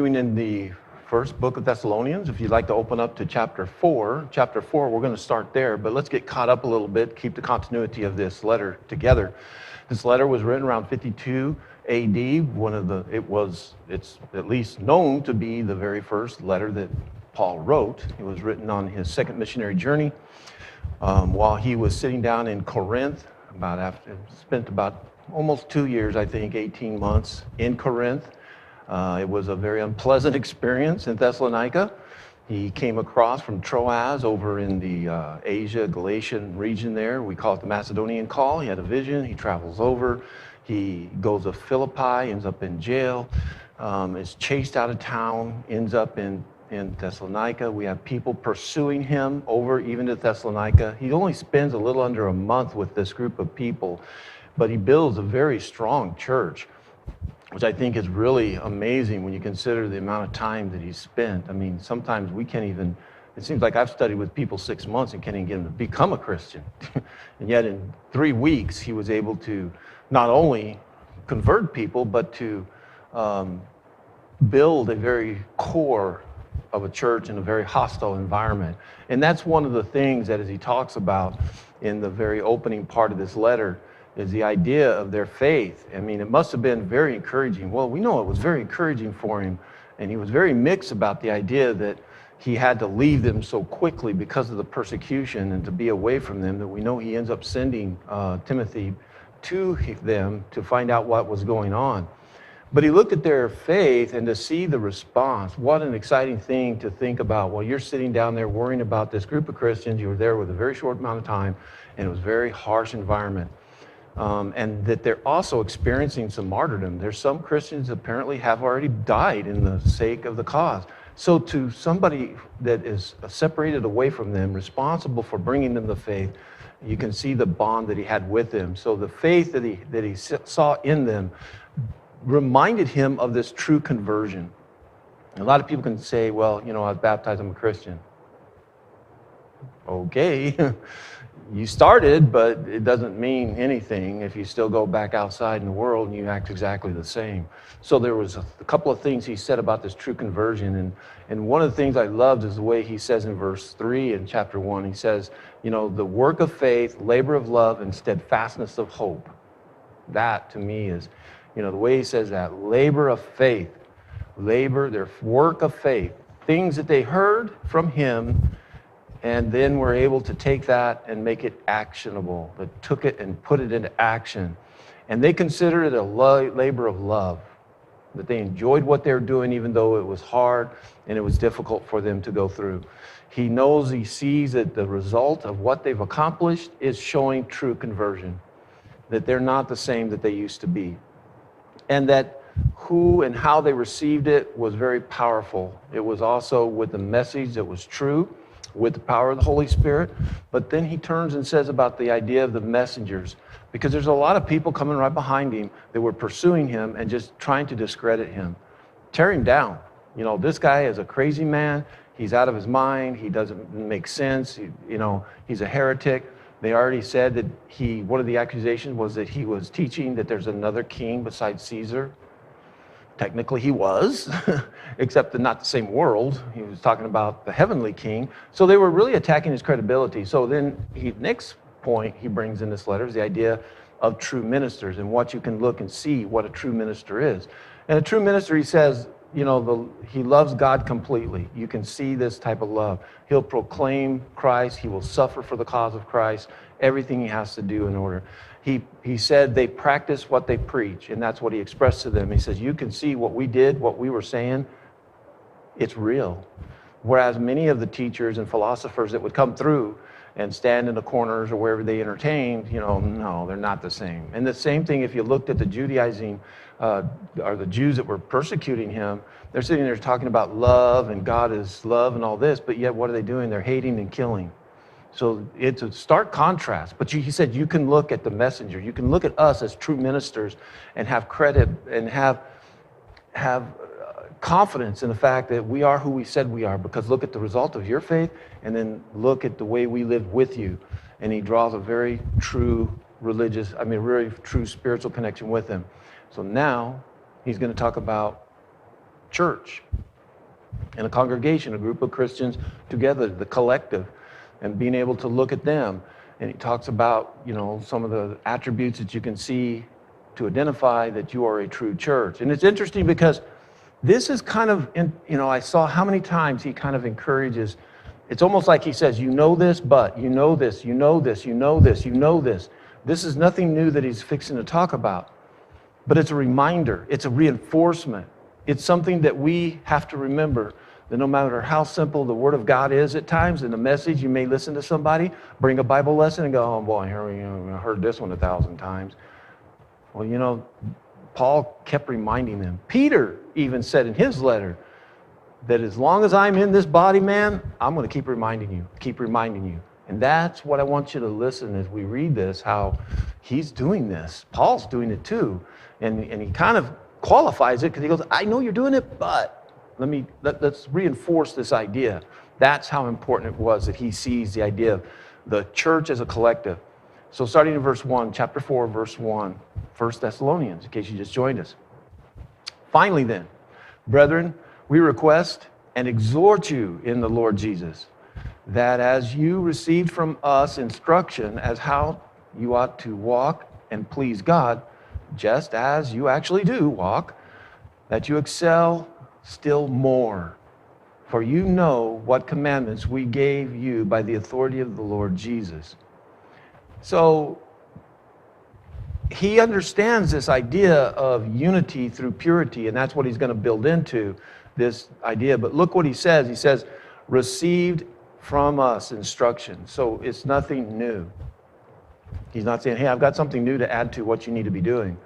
In the first book of Thessalonians, if you'd like to open up to chapter 4. Chapter 4, we're going to start there, but let's get caught up a little bit, keep the continuity of this letter together. This letter was written around 52 AD. It's at least known to be the very first letter that Paul wrote. It was written on his second missionary journey while he was sitting down in Corinth, spent about almost 2 years, I think, 18 months in Corinth. It was a very unpleasant experience in Thessalonica. He came across from Troas over in the Asia, Galatian region there. We call it the Macedonian call. He had a vision. He travels over. He goes to Philippi, ends up in jail, is chased out of town, ends up in Thessalonica. We have people pursuing him over even to Thessalonica. He only spends a little under a month with this group of people, but he builds a very strong church, which I think is really amazing when you consider the amount of time that he's spent. I mean, sometimes we can't even, it seems like I've studied with people 6 months and can't even get them to become a Christian. And yet in 3 weeks, he was able to not only convert people, but to build a very core of a church in a very hostile environment. And that's one of the things that, as he talks about in the very opening part of this letter, is the idea of their faith. I mean, it must have been very encouraging. Well, we know it was very encouraging for him, and he was very mixed about the idea that he had to leave them so quickly because of the persecution and to be away from them, that we know he ends up sending Timothy to them to find out what was going on. But he looked at their faith and to see the response. What an exciting thing to think about. Well, you're sitting down there worrying about this group of Christians. You were there with a very short amount of time, and it was a very harsh environment. And that they're also experiencing some martyrdom. There's some Christians apparently have already died in the sake of the cause. So to somebody that is separated away from them, responsible for bringing them the faith, you can see the bond that he had with them. So the faith that he saw in them reminded him of this true conversion. A lot of people can say, well, I was baptized, I'm a Christian. Okay. You started, but it doesn't mean anything if you still go back outside in the world and you act exactly the same. So there was a couple of things he said about this true conversion. And one of the things I loved is the way he says in verse 3 in chapter 1, he says, the work of faith, labor of love, and steadfastness of hope. That to me is, the way he says that, labor of faith, their work of faith, things that they heard from him, and then we're able to take that and make it actionable. They took it and put it into action. And they considered it a labor of love, that they enjoyed what they were doing even though it was hard and it was difficult for them to go through. He sees that the result of what they've accomplished is showing true conversion, that they're not the same that they used to be. And that who and how they received it was very powerful. It was also with the message that was true, with the power of the Holy Spirit. But then he turns and says about the idea of the messengers, because there's a lot of people coming right behind him that were pursuing him and just trying to discredit him, tear him down. This guy is a crazy man. He's out of his mind. He doesn't make sense. He's a heretic. They already said that one of the accusations was that he was teaching that there's another king besides Caesar. Technically he was, except not the same world. He was talking about the heavenly king. So they were really attacking his credibility. So then next point he brings in this letter is the idea of true ministers and what you can look and see what a true minister is. And a true minister, he says, he loves God completely. You can see this type of love. He'll proclaim Christ. He will suffer for the cause of Christ. Everything he has to do in order. He said they practice what they preach, and that's what he expressed to them. He says, you can see what we did, what we were saying, it's real. Whereas many of the teachers and philosophers that would come through and stand in the corners or wherever they entertained, no, they're not the same. And the same thing if you looked at the Judaizing, or the Jews that were persecuting him, they're sitting there talking about love and God is love and all this, but yet what are they doing? They're hating and killing. So it's a stark contrast. But he said you can look at the messenger. You can look at us as true ministers and have credit and have confidence in the fact that we are who we said we are, because look at the result of your faith and then look at the way we lived with you. And he draws a very true very true spiritual connection with them. So now he's going to talk about church and a congregation, a group of Christians together, the collective, and being able to look at them. And he talks about, some of the attributes that you can see to identify that you are a true church. And it's interesting because this is kind of, I saw how many times he kind of encourages. It's almost like he says, you know this, but you know this, you know this, you know this, you know this. This is nothing new that he's fixing to talk about. But it's a reminder. It's a reinforcement. It's something that we have to remember, that no matter how simple the Word of God is at times, in the message, you may listen to somebody, bring a Bible lesson and go, oh boy, I heard this one 1,000 times. Well, Paul kept reminding them. Peter even said in his letter that as long as I'm in this body, man, I'm going to keep reminding you. And that's what I want you to listen as we read this, how he's doing this. Paul's doing it too. And he kind of qualifies it because he goes, I know you're doing it, but let's reinforce this idea. That's how important it was that he sees the idea of the church as a collective. So starting in verse 1, chapter 4, verse 1, 1 Thessalonians, in case you just joined us. Finally then, brethren, we request and exhort you in the Lord Jesus, that as you received from us instruction as how you ought to walk and please God, just as you actually do walk, that you excel still more. For you know what commandments we gave you by the authority of the Lord Jesus. So he understands this idea of unity through purity, and that's what he's going to build into this idea. But look what he says. He says, received from us instruction. So it's nothing new. He's not saying, hey, I've got something new to add to what you need to be doing.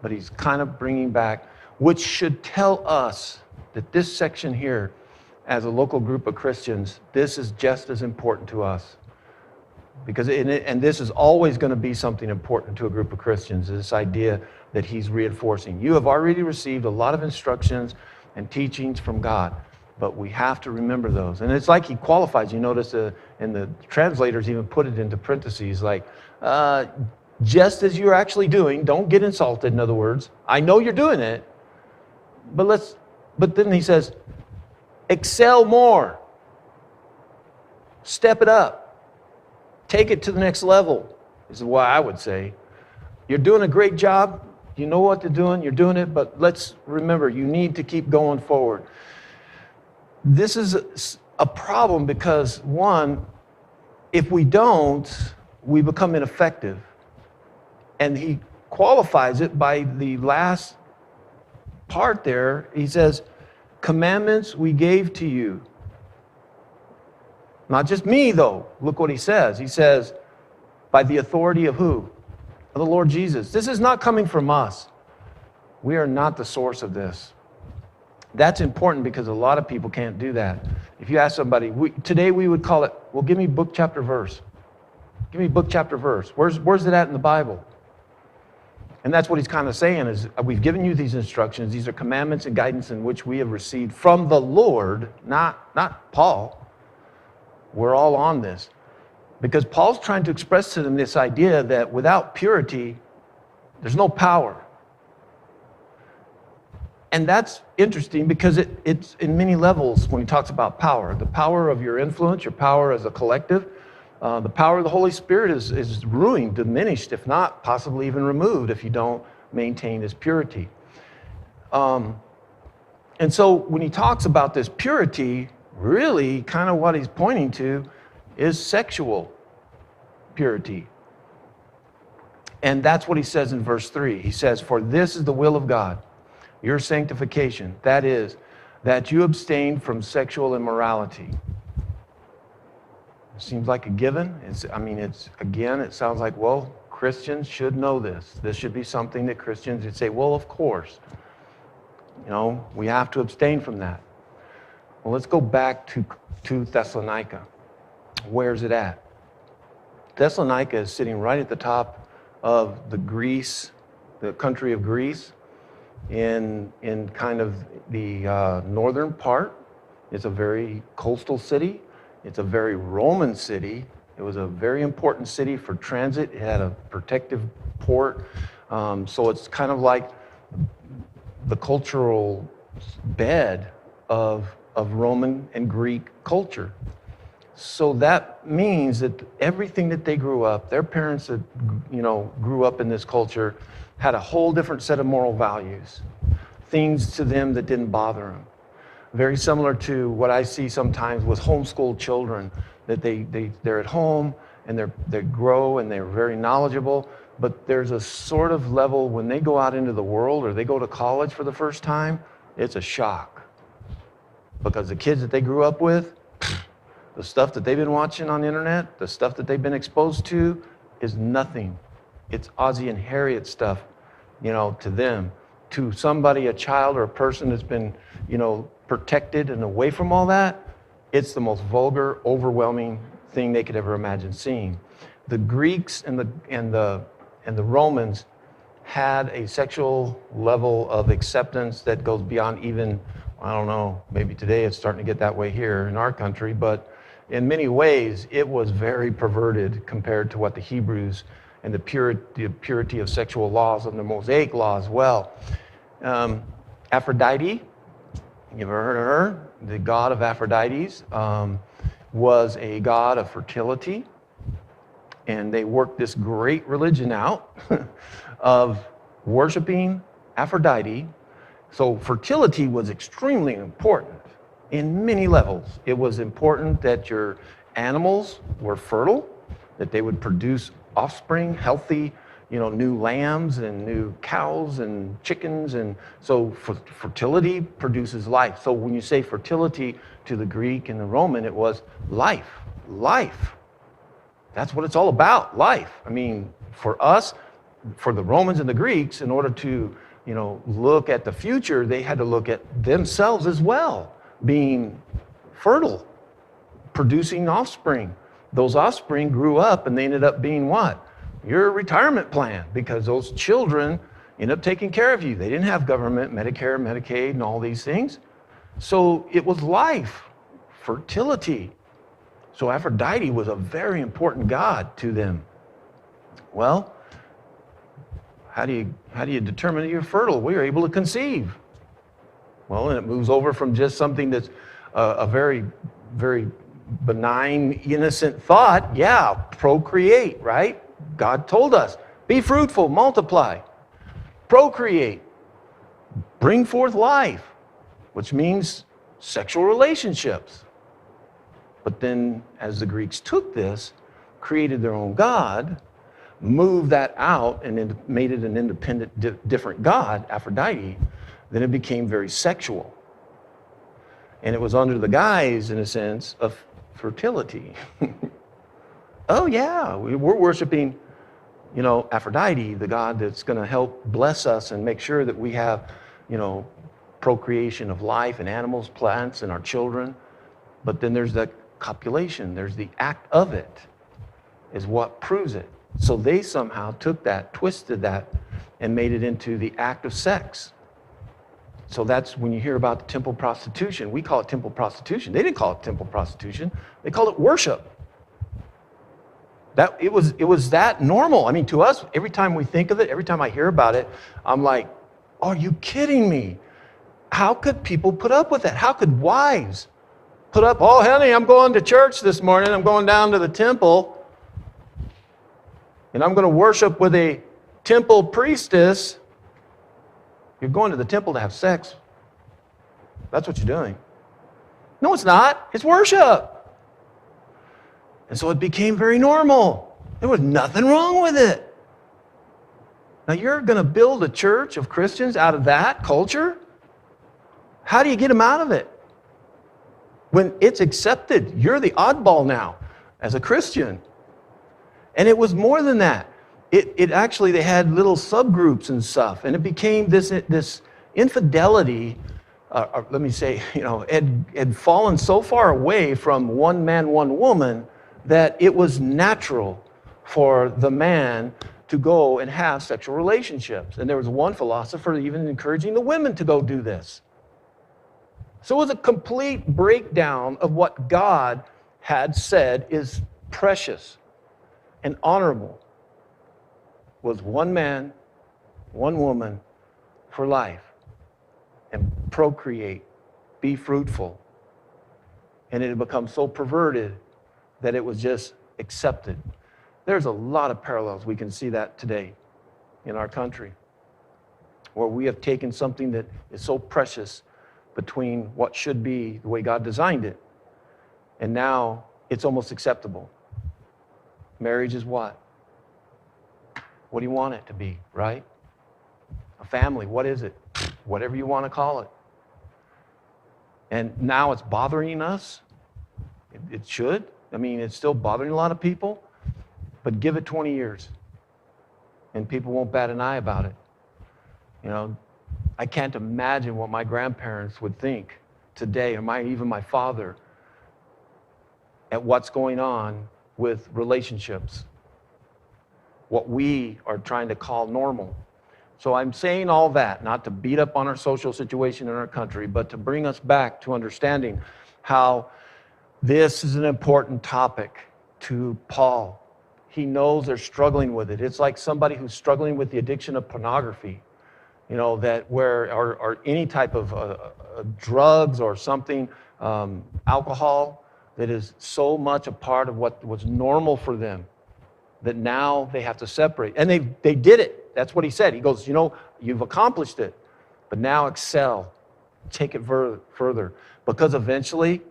But he's kind of bringing back, which should tell us that this section here, as a local group of Christians, this is just as important to us. Because and this is always going to be something important to a group of Christians, this idea that he's reinforcing. You have already received a lot of instructions and teachings from God, but we have to remember those. And it's like he qualifies. You notice and the translators even put it into parentheses, like, just as you're actually doing, don't get insulted, in other words. I know you're doing it, but then he says, excel more. Step it up. Take it to the next level, is what I would say. You're doing a great job. You know what you're doing it, but let's remember, you need to keep going forward. This is a problem because, one, if we don't, we become ineffective. And he qualifies it by the last part there. He says, commandments we gave to you. Not just me, though. Look what he says. He says, by the authority of who? Of the Lord Jesus. This is not coming from us. We are not the source of this. That's important because a lot of people can't do that. If you ask somebody, today we would call it, well, give me book, chapter, verse. Give me book, chapter, verse. Where's it at in the Bible? And that's what he's kind of saying is, we've given you these instructions. These are commandments and guidance in which we have received from the Lord, not Paul. We're all on this. Because Paul's trying to express to them this idea that without purity, there's no power. And that's interesting because it's in many levels when he talks about power. The power of your influence, your power as a collective, the power of the Holy Spirit is ruined, diminished, if not possibly even removed if you don't maintain this purity. And so when he talks about this purity, really kind of what he's pointing to is sexual purity. And that's what he says in verse 3. He says, for this is the will of God, your sanctification. That is, that you abstain from sexual immorality. Seems like a given. It sounds like, well, Christians should know this. This should be something that Christians would say, well, of course. We have to abstain from that. Well, let's go back to Thessalonica. Where's it at? Thessalonica is sitting right at the top of the country of Greece, in kind of the northern part. It's a very coastal city. It's a very Roman city. It was a very important city for transit. It had a protective port. So it's kind of like the cultural bed of Roman and Greek culture. So that means that everything that they grew up, their parents that, grew up in this culture had a whole different set of moral values, things to them that didn't bother them. Very similar to what I see sometimes with homeschooled children, that they're at home and they grow and they're very knowledgeable, but there's a sort of level when they go out into the world or they go to college for the first time, it's a shock. Because the kids that they grew up with, the stuff that they've been watching on the internet, the stuff that they've been exposed to is nothing. It's Ozzie and Harriet stuff, to them. To somebody, a child or a person that's been, protected and away from all that, it's the most vulgar, overwhelming thing they could ever imagine seeing. The Greeks and the Romans had a sexual level of acceptance that goes beyond even, I don't know, maybe today it's starting to get that way here in our country, but in many ways it was very perverted compared to what the Hebrews and the purity of sexual laws and the Mosaic law as well. Aphrodite, you ever heard of her? The god of Aphrodites was a god of fertility, and they worked this great religion out of worshiping Aphrodite. So fertility was extremely important in many levels. It was important that your animals were fertile, that they would produce offspring, healthy, new lambs and new cows and chickens. And so fertility produces life. So when you say fertility to the Greek and the Roman, it was life. That's what it's all about, life. I mean, for us, for the Romans and the Greeks, in order to, look at the future, they had to look at themselves as well, being fertile, producing offspring. Those offspring grew up and they ended up being what? Your retirement plan, because those children end up taking care of you. They didn't have government, Medicare, Medicaid, and all these things. So it was life, fertility. So Aphrodite was a very important god to them. Well, how do you determine that you're fertile? We are able to conceive. Well, and it moves over from just something that's a very, very benign, innocent thought. Yeah, procreate, right? God told us, be fruitful, multiply, procreate, bring forth life, which means sexual relationships. But then as the Greeks took this, created their own god, moved that out and then made it an independent, different god, Aphrodite, then it became very sexual. And it was under the guise, in a sense, of fertility. Oh yeah, we're worshiping, Aphrodite, the god that's going to help bless us and make sure that we have, procreation of life and animals, plants, and our children. But then there's the copulation, there's the act of it, is what proves it. So they somehow took that, twisted that, and made it into the act of sex. So that's when you hear about the temple prostitution. We call it temple prostitution. They didn't call it temple prostitution. They called it worship. That it was that normal. I mean, to us, every time we think of it, every time I hear about it, I'm like, are you kidding me? How could people put up with that? How could wives put up, oh, honey, I'm going to church this morning. I'm going down to the temple, and I'm going to worship with a temple priestess. You're going to the temple to have sex. That's what you're doing. No, it's not. It's worship. And so it became very normal. There was nothing wrong with it. Now you're going to build a church of Christians out of that culture? How do you get them out of it? When it's accepted, you're the oddball now as a Christian. And it was more than that. It actually, they had little subgroups and stuff, and it became this infidelity. Let me say, had fallen so far away from one man, one woman, that it was natural for the man to go and have sexual relationships. And there was one philosopher even encouraging the women to go do this. So it was a complete breakdown of what God had said is precious and honorable, was one man, one woman for life. and procreate, be fruitful. And it had become so perverted that it was just accepted. There's a lot of parallels. We can see that today in our country, where we have taken something that is so precious between what should be the way God designed it, and now it's almost acceptable. Marriage is what? What do you want it to be, right? A family, what is it? Whatever you want to call it. And now it's bothering us. It should. I mean, it's still bothering a lot of people, but give it 20 years and people won't bat an eye about it. You know, I can't imagine what my grandparents would think today, or even my father, at what's going on with relationships, what we are trying to call normal. So I'm saying all that, not to beat up on our social situation in our country, but to bring us back to understanding how this is an important topic to Paul. He knows they're struggling with it. It's like somebody who's struggling with the addiction of pornography, you know, that or any type of drugs or something, alcohol, that is so much a part of what was normal for them, that now they have to separate. And they did it. That's what he said. He goes, you know, you've accomplished it, but now excel. Take it further. Because eventually,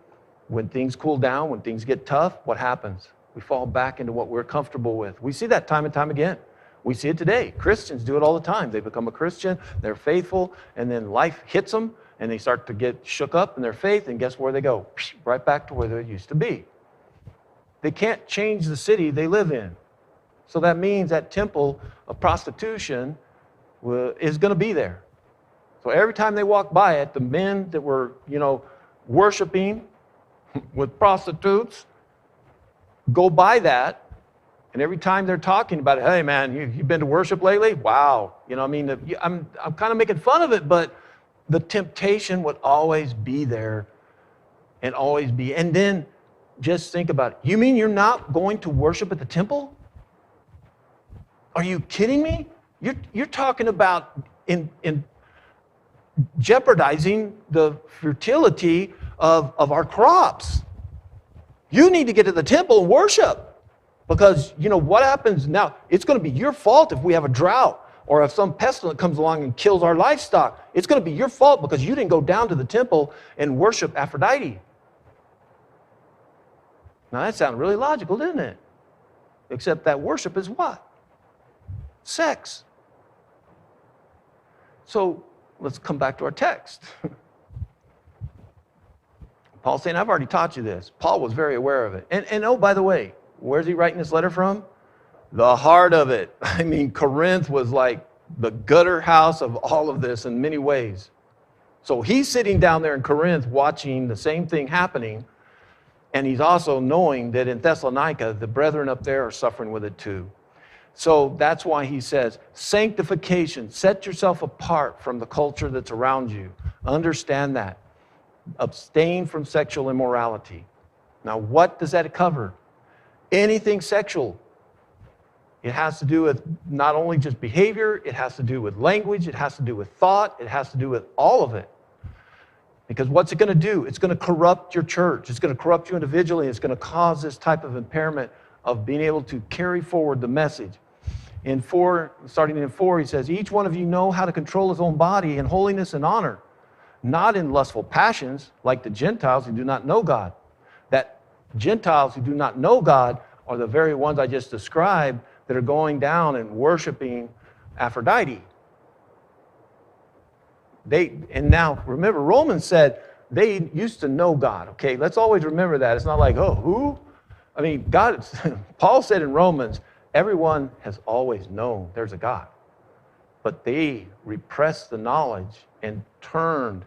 when things cool down, when things get tough, what happens? We fall back into what we're comfortable with. We see that time and time again. We see it today. Christians do it all the time. They become a Christian, they're faithful, and then life hits them, and they start to get shook up in their faith, and guess where they go? Right back to where they used to be. They can't change the city they live in. So that means that temple of prostitution is going to be there. So every time they walk by it, the men that were, you know, worshiping with prostitutes go by that, and every time they're talking about it, hey man, you've been to worship lately? Wow. You know, I mean, I'm kind of making fun of it, but the temptation would always be there and always be. And then just think about it. You mean you're not going to worship at the temple? Are you kidding me? You're talking about in jeopardizing the fertility of our crops. You need to get to the temple and worship, because you know what happens now. It's going to be your fault if we have a drought, or if some pestilence comes along and kills our livestock. It's going to be your fault because you didn't go down to the temple and worship Aphrodite. Now that sounded really logical, didn't it? Except that worship is what? Sex. So let's come back to our text. Paul's saying, I've already taught you this. Paul was very aware of it. And oh, by the way, where's he writing this letter from? The heart of it. I mean, Corinth was like the gutter house of all of this in many ways. So he's sitting down there in Corinth watching the same thing happening. And he's also knowing that in Thessalonica, the brethren up there are suffering with it too. So that's why he says, sanctification, set yourself apart from the culture that's around you. Understand that. Abstain from sexual immorality. Now, what does that cover? Anything sexual. It has to do with not only just behavior, it has to do with language, it has to do with thought, it has to do with all of it. Because what's it going to do? It's going to corrupt your church. It's going to corrupt you individually. It's going to cause this type of impairment of being able to carry forward the message. Starting in 4, he says, each one of you know how to control his own body in holiness and honor, not in lustful passions like the Gentiles who do not know God. That Gentiles who do not know God are the very ones I just described that are going down and worshiping Aphrodite. And now, remember, Romans said they used to know God, okay? Let's always remember that. It's not like, oh, who? I mean, God, Paul said in Romans, everyone has always known there's a God. But they repressed the knowledge and turned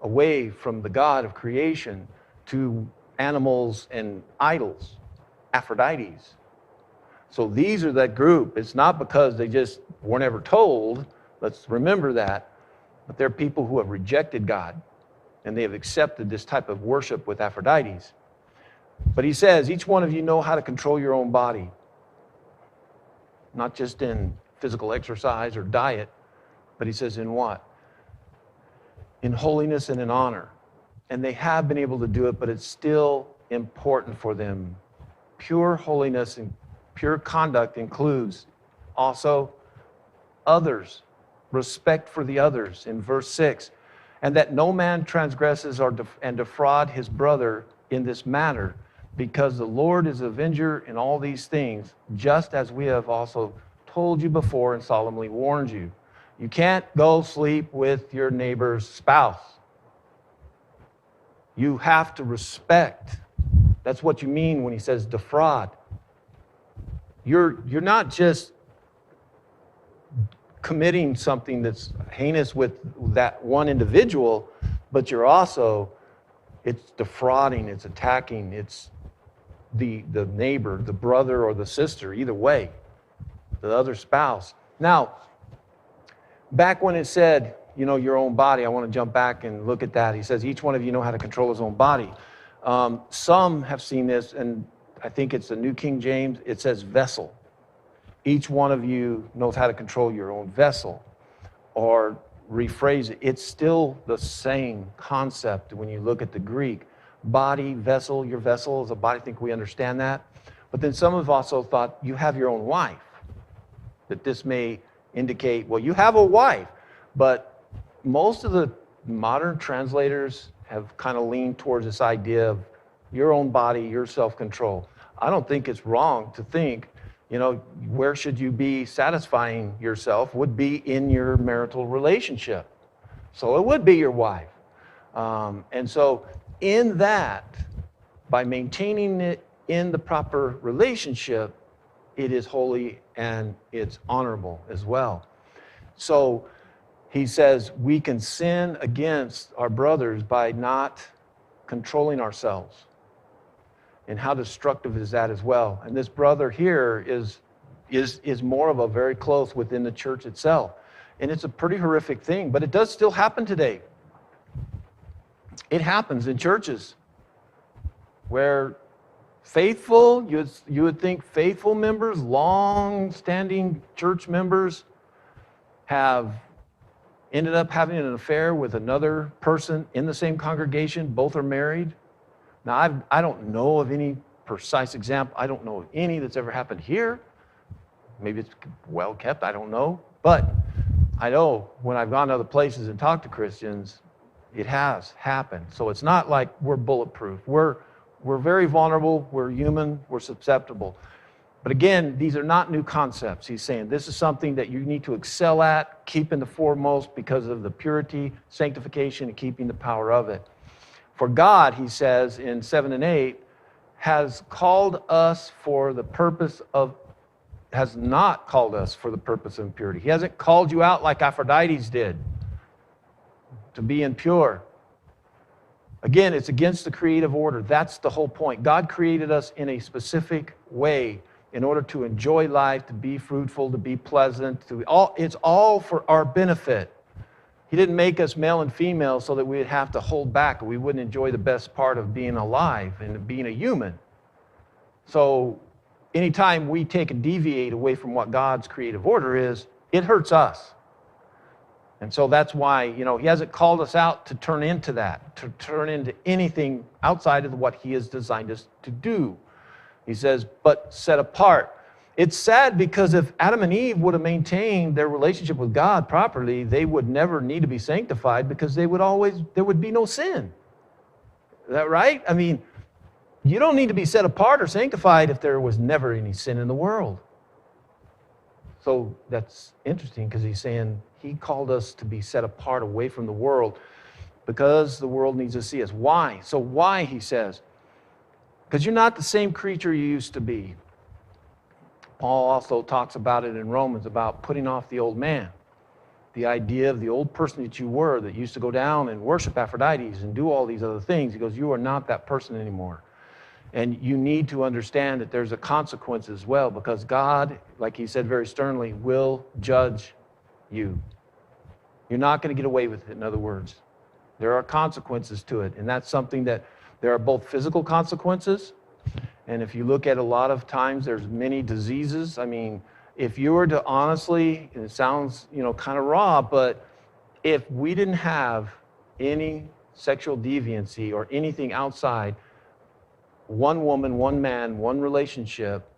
away from the God of creation to animals and idols, Aphrodites. So these are that group. It's not because they just weren't ever told. Let's remember that. But they're people who have rejected God, and they have accepted this type of worship with Aphrodites. But he says, each one of you know how to control your own body. Not just in physical exercise or diet, but he says in what? in holiness and in honor. And they have been able to do it, but it's still important for them. Pure holiness and pure conduct includes also others, respect for the others in verse 6. And that no man transgresses and defraud his brother in this matter, because the Lord is avenger in all these things, just as we have also told you before and solemnly warned you. You can't go sleep with your neighbor's spouse. You have to respect. That's what you mean when he says defraud. You're not just committing something that's heinous with that one individual, but you're also, it's defrauding, it's attacking, it's the neighbor, the brother or the sister, either way, the other spouse. Now, back when it said, your own body, I want to jump back and look at that. He says, each one of you know how to control his own body. Some have seen this, and I think it's the New King James, it says vessel. Each one of you knows how to control your own vessel. Or rephrase it, it's still the same concept when you look at the Greek. Body, vessel, your vessel is a body. I think we understand that. But then some have also thought you have your own wife. That this may indicate, well, you have a wife. But most of the modern translators have kind of leaned towards this idea of your own body, your self-control. I don't think it's wrong to think, where should you be satisfying yourself would be in your marital relationship. So it would be your wife. And so in that, by maintaining it in the proper relationship, it is holy and it's honorable as well. So he says we can sin against our brothers by not controlling ourselves. And how destructive is that as well? And this brother here is more of a very close within the church itself. And it's a pretty horrific thing, but it does still happen today. It happens in churches where faithful, you would think faithful members, long-standing church members have ended up having an affair with another person in the same congregation. Both are married. Now, I don't know of any precise example. I don't know of any that's ever happened here. Maybe it's well kept, I don't know. But I know when I've gone to other places and talked to Christians, it has happened. So it's not like we're bulletproof. We're very vulnerable, we're human, we're susceptible. But again, these are not new concepts. He's saying this is something that you need to excel at, keep in the foremost because of the purity, sanctification, and keeping the power of it. For God, he says in 7 and 8, has not called us for the purpose of impurity. He hasn't called you out like Aphrodite did to be impure. Again, it's against the creative order. That's the whole point. God created us in a specific way in order to enjoy life, to be fruitful, to be pleasant. It's all for our benefit. He didn't make us male and female so that we'd have to hold back. We wouldn't enjoy the best part of being alive and being a human. So anytime we take and deviate away from what God's creative order is, it hurts us. And so that's why, he hasn't called us out to turn into that, to turn into anything outside of what he has designed us to do. He says, but set apart. It's sad because if Adam and Eve would have maintained their relationship with God properly, they would never need to be sanctified because there would be no sin. Is that right? I mean, you don't need to be set apart or sanctified if there was never any sin in the world. So that's interesting because he's saying he called us to be set apart away from the world because the world needs to see us. Why? So why, he says? Because you're not the same creature you used to be. Paul also talks about it in Romans, about putting off the old man. The idea of the old person that you were, that used to go down and worship Aphrodite and do all these other things. He goes, you are not that person anymore. And you need to understand that there's a consequence as well, because God, like he said very sternly, will judge you. You're not going to get away with it, in other words. There are consequences to it, and that's something that there are both physical consequences. And if you look at a lot of times, there's many diseases. I mean, if you were to honestly, and it sounds, kind of raw, but if we didn't have any sexual deviancy or anything outside one woman, one man, one relationship,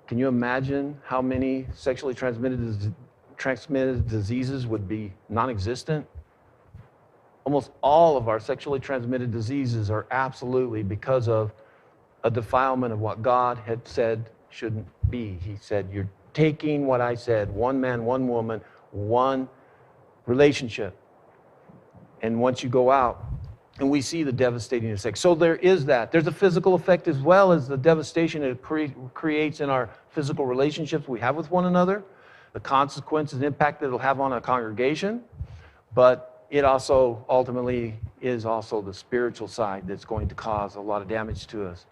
can you imagine how many sexually transmitted diseases would be non-existent? Almost all of our sexually transmitted diseases are absolutely because of a defilement of what God had said shouldn't be. He said, you're taking what I said, one man, one woman, one relationship. And once you go out, and we see the devastating effect. So there is that. There's a physical effect as well as the devastation it creates in our physical relationships we have with one another, the consequences and impact that it'll have on a congregation, but it also ultimately is also the spiritual side that's going to cause a lot of damage to us.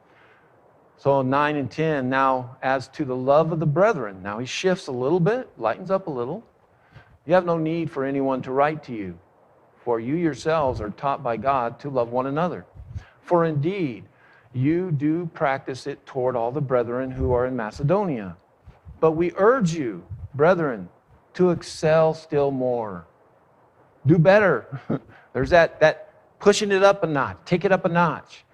So 9 and 10, now as to the love of the brethren, now he shifts a little bit, lightens up a little. You have no need for anyone to write to you, for you yourselves are taught by God to love one another. For indeed, you do practice it toward all the brethren who are in Macedonia. But we urge you, brethren, to excel still more. Do better. There's that pushing it up a notch, take it up a notch.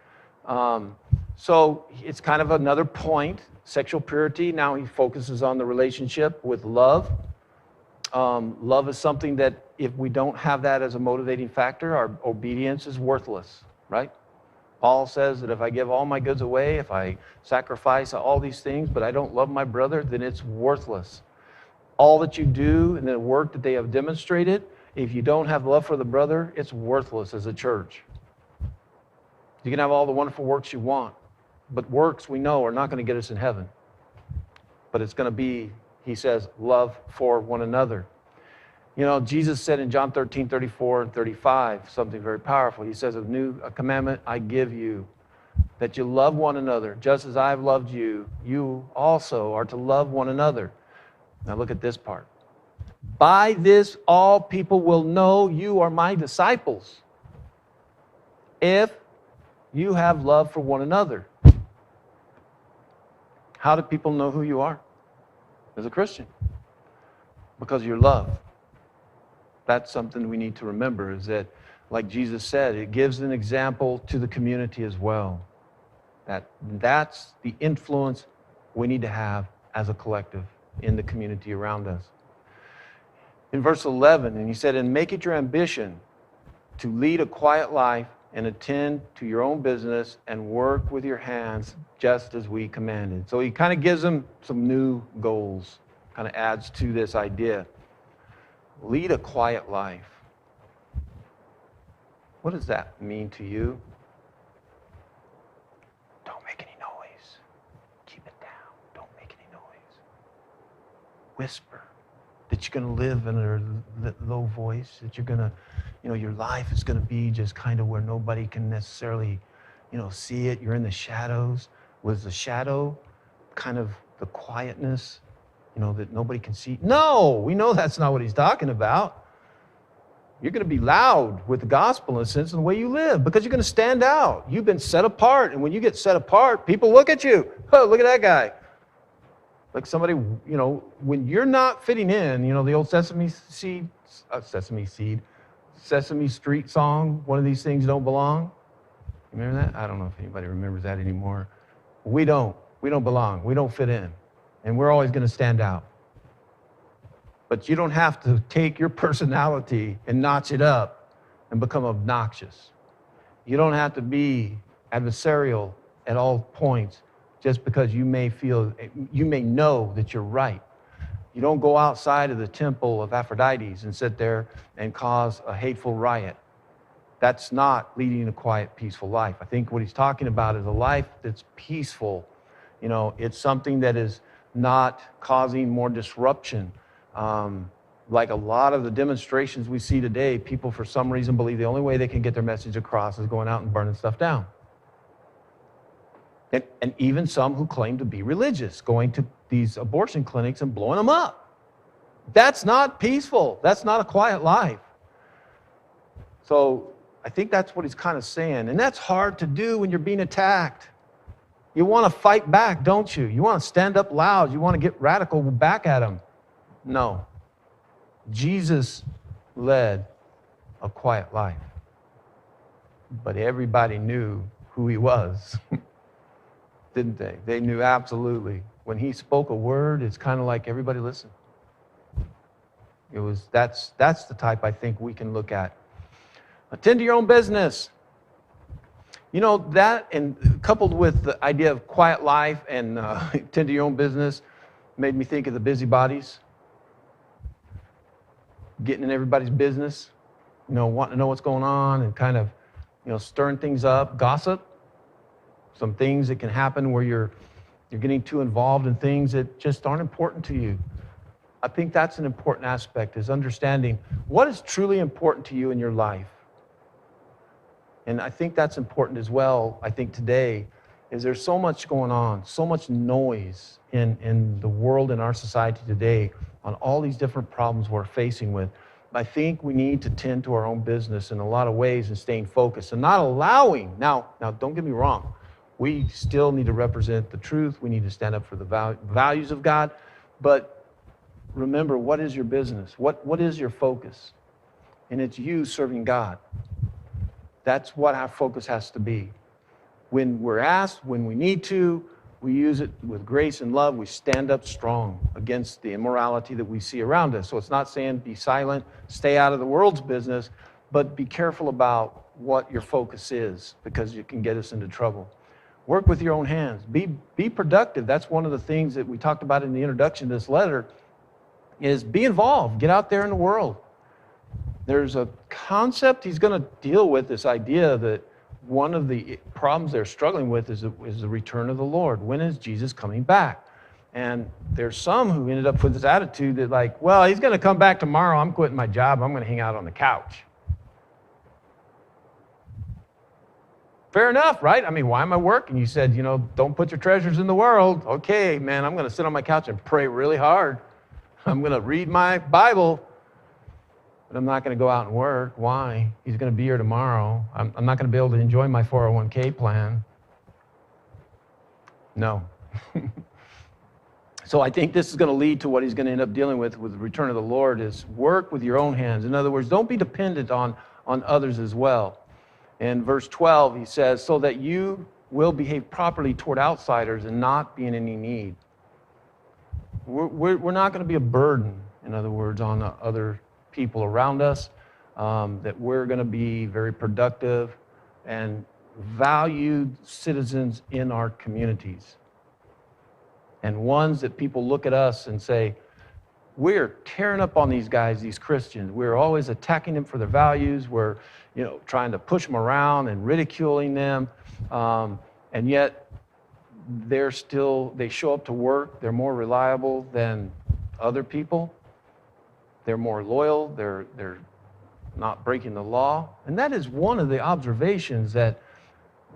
So it's kind of another point, sexual purity. Now he focuses on the relationship with love. Love is something that if we don't have that as a motivating factor, our obedience is worthless, right? Paul says that if I give all my goods away, if I sacrifice all these things, but I don't love my brother, then it's worthless. All that you do and the work that they have demonstrated, if you don't have love for the brother, it's worthless as a church. You can have all the wonderful works you want, but works we know are not going to get us in heaven. But it's going to be, he says, love for one another. You know, Jesus said in John 13, 34 and 35, something very powerful. He says, a commandment I give you, that you love one another. Just as I have loved you, you also are to love one another. Now look at this part. By this all people will know you are my disciples, if you have love for one another. How do people know who you are as a Christian? Because of your love. That's something we need to remember, is that, like Jesus said, it gives an example to the community as well. That's the influence we need to have as a collective in the community around us. In verse 11, and he said, and make it your ambition to lead a quiet life and attend to your own business and work with your hands just as we commanded. So he kind of gives them some new goals, kind of adds to this idea. Lead a quiet life. What does that mean to you? Don't make any noise. Keep it down. Don't make any noise. Whisper that you're going to live in a low voice, that you're going to, your life is going to be just kind of where nobody can necessarily, see it. You're in the shadows. Was the shadow kind of the quietness, that nobody can see? No, we know that's not what he's talking about. You're going to be loud with the gospel in a sense in the way you live, because you're going to stand out. You've been set apart, and when you get set apart, people look at you. Oh, look at that guy. Like somebody, when you're not fitting in, the old Sesame Street song, one of these things don't belong. You remember that? I don't know if anybody remembers that anymore. We don't belong. We don't fit in. And we're always going to stand out. But you don't have to take your personality and notch it up and become obnoxious. You don't have to be adversarial at all points just because you may know that you're right. You don't go outside of the temple of Aphrodite and sit there and cause a hateful riot. That's not leading a quiet, peaceful life. I think what he's talking about is a life that's peaceful. It's something that is not causing more disruption. Like a lot of the demonstrations we see today, people for some reason believe the only way they can get their message across is going out and burning stuff down. And even some who claim to be religious, going to these abortion clinics and blowing them up. That's not peaceful. That's not a quiet life. So I think that's what he's kind of saying. And that's hard to do when you're being attacked. You want to fight back, don't you? You want to stand up loud. You want to get radical back at them. No. Jesus led a quiet life. but everybody knew who he was, didn't they? They knew absolutely. When he spoke a word, it's kind of like everybody listened. That's the type I think we can look at. Attend to your own business. You know, that, and coupled with the idea of quiet life and attend to your own business, made me think of the busybodies. Getting in everybody's business, you know, wanting to know what's going on and kind of, you know, stirring things up. Gossip. Some things that can happen where you're getting too involved in things that just aren't important to you. I think that's an important aspect, is understanding what is truly important to you in your life. And I think that's important as well, I think today, is there's so much going on, so much noise in the world, in our society today, on all these different problems we're facing with. I think we need to tend to our own business in a lot of ways and staying focused and not allowing, now don't get me wrong, we still need to represent the truth, we need to stand up for the values of God, but remember, what is your business? What is your focus? And it's you serving God. That's what our focus has to be. When we're asked, when we need to, we use it with grace and love. We stand up strong against the immorality that we see around us. So it's not saying be silent, stay out of the world's business, but be careful about what your focus is, because it can get us into trouble. Work with your own hands. Be productive. That's one of the things that we talked about in the introduction to this letter, is be involved. Get out there in the world. There's a concept he's going to deal with, this idea that one of the problems they're struggling with is the return of the Lord. When is Jesus coming back? And there's some who ended up with this attitude that, like, well, he's going to come back tomorrow. I'm quitting my job. I'm going to hang out on the couch. Fair enough, right? I mean, why am I working? You said, you know, don't put your treasures in the world. Okay, man, I'm going to sit on my couch and pray really hard. I'm going to read my Bible. But I'm not going to go out and work. Why? He's going to be here tomorrow. I'm not going to be able to enjoy my 401k plan. No. So I think this is going to lead to what he's going to end up dealing with the return of the Lord, is work with your own hands. In other words, don't be dependent on others as well. In verse 12, he says, so that you will behave properly toward outsiders and not be in any need. We're not going to be a burden, in other words, on other people around us, that we're going to be very productive and valued citizens in our communities, and ones that people look at us and say, we're tearing up on these guys, these Christians. We're always attacking them for their values. We're, you know, trying to push them around and ridiculing them, and yet they show up to work. They're more reliable than other people. They're more loyal, they're not breaking the law. And that is one of the observations that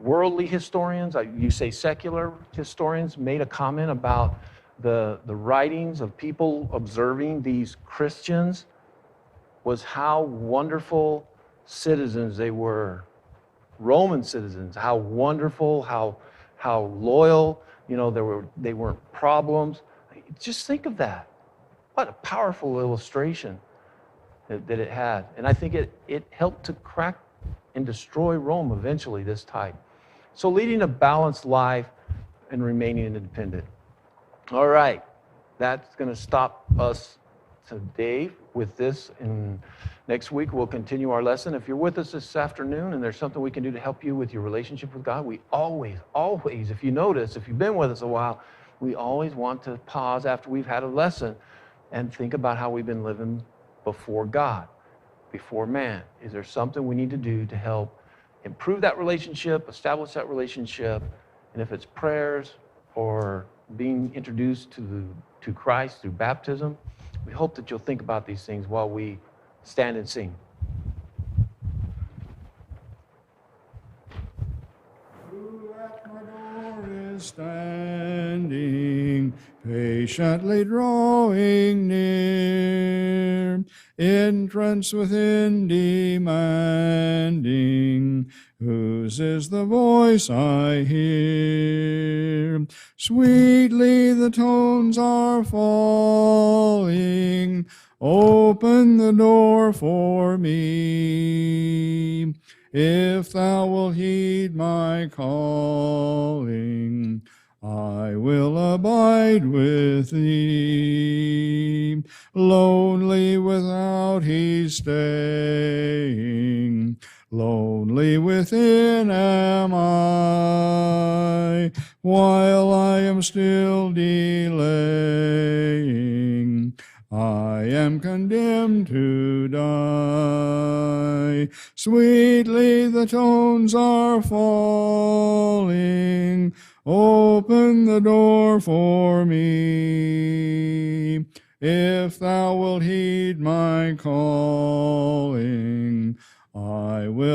worldly historians, you say secular historians, made a comment about the writings of people observing these Christians, was how wonderful citizens they were. Roman citizens, how wonderful, how loyal, you know, they weren't problems. Just think of that. What a powerful illustration that it had. And I think it helped to crack and destroy Rome eventually, this type. So leading a balanced life and remaining independent. All right, that's going to stop us today with this. And next week we'll continue our lesson. If you're with us this afternoon and there's something we can do to help you with your relationship with God, we always, if you notice, if you've been with us a while, we always want to pause after we've had a lesson and think about how we've been living before God, before man. Is there something we need to do to help improve that relationship, establish that relationship? And if it's prayers or being introduced to Christ through baptism, we hope that you'll think about these things while we stand and sing. Who at my door is standing, patiently drawing near, entrance within demanding, whose is the voice I hear? Sweetly the tones are falling, open the door for me, If thou wilt heed my calling, I will abide with thee. Lonely without he's staying, lonely within am I, while I am still delaying. I am condemned to die. Sweetly the tones are falling. Open the door for me. If thou wilt heed my calling, I will